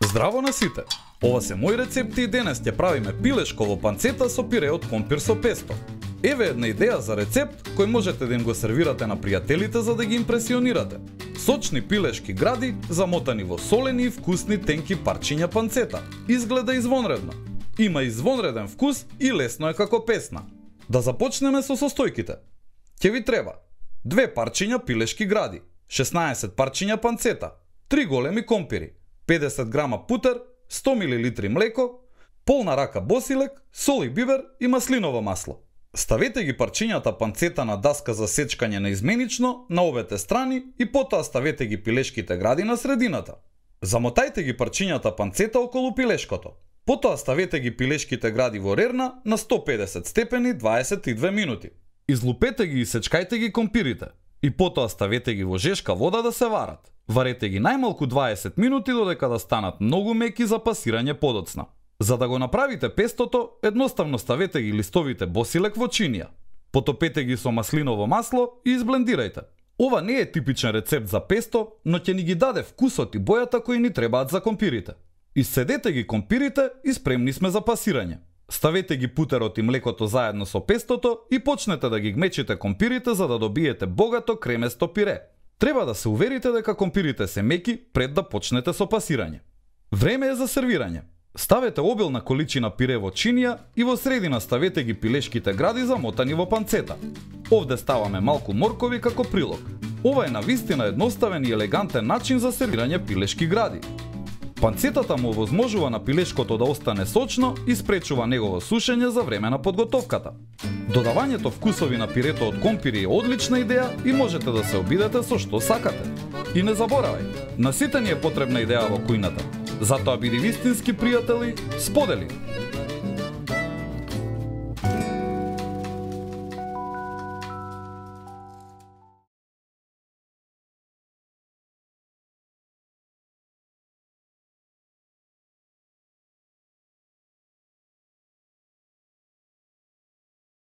Здраво на сите! Ова се мои рецепти и денес ќе правиме пилешко во панцета со пире од компир со песто. Еве една идеја за рецепт кој можете да им го сервирате на пријателите за да ги импресионирате. Сочни пилешки гради замотани во солени и вкусни тенки парчиња панцета. Изгледа извонредно. Има извонреден вкус и лесно е како песна. Да започнеме со состојките. Ќе ви треба 2 парчиња пилешки гради, 16 парчиња панцета, 3 големи компири, 50 грама путер, 100 мл млеко, полна рака босилек, сол и бибер и маслиново масло. Ставете ги парчињата панцета на даска за сечкање наизменично на обете страни и потоа ставете ги пилешките гради на средината. Замотајте ги парчињата панцета околу пилешкото. Потоа ставете ги пилешките гради во рерна на 150 степени 22 минути. Излупете ги и сечкајте ги компирите. И потоа ставете ги во жешка вода да се варат. Варете ги најмалку 20 минути додека да станат многу меки за пасирање подоцна. За да го направите пестото, едноставно ставете ги листовите босилек во чинија. Потопете ги со маслиново масло и изблендирајте. Ова не е типичен рецепт за песто, но ќе ни ги даде вкусот и бојата кои ни требаат за компирите. Исцедете ги компирите и спремни сме за пасирање. Ставете ги путерот и млекото заедно со пестото и почнете да ги гмечите компирите за да добиете богато креместо пире. Треба да се уверите дека компирите се меки пред да почнете со пасирање. Време е за сервирање. Ставете обилна количина пире во чинија и во средина ставете ги пилешките гради замотани во панцета. Овде ставаме малку моркови како прилог. Ова е навистина едноставен и елегантен начин за сервирање пилешки гради. Панцетата му овозможува на пилешкото да остане сочно и спречува негово сушење за време на подготовката. Додавањето вкусови на пирето од компири е одлична идеја и можете да се обидете со што сакате. И не заборавај, на сите ни е потребна идеја во кујната. Затоа биди вистински пријатели, сподели!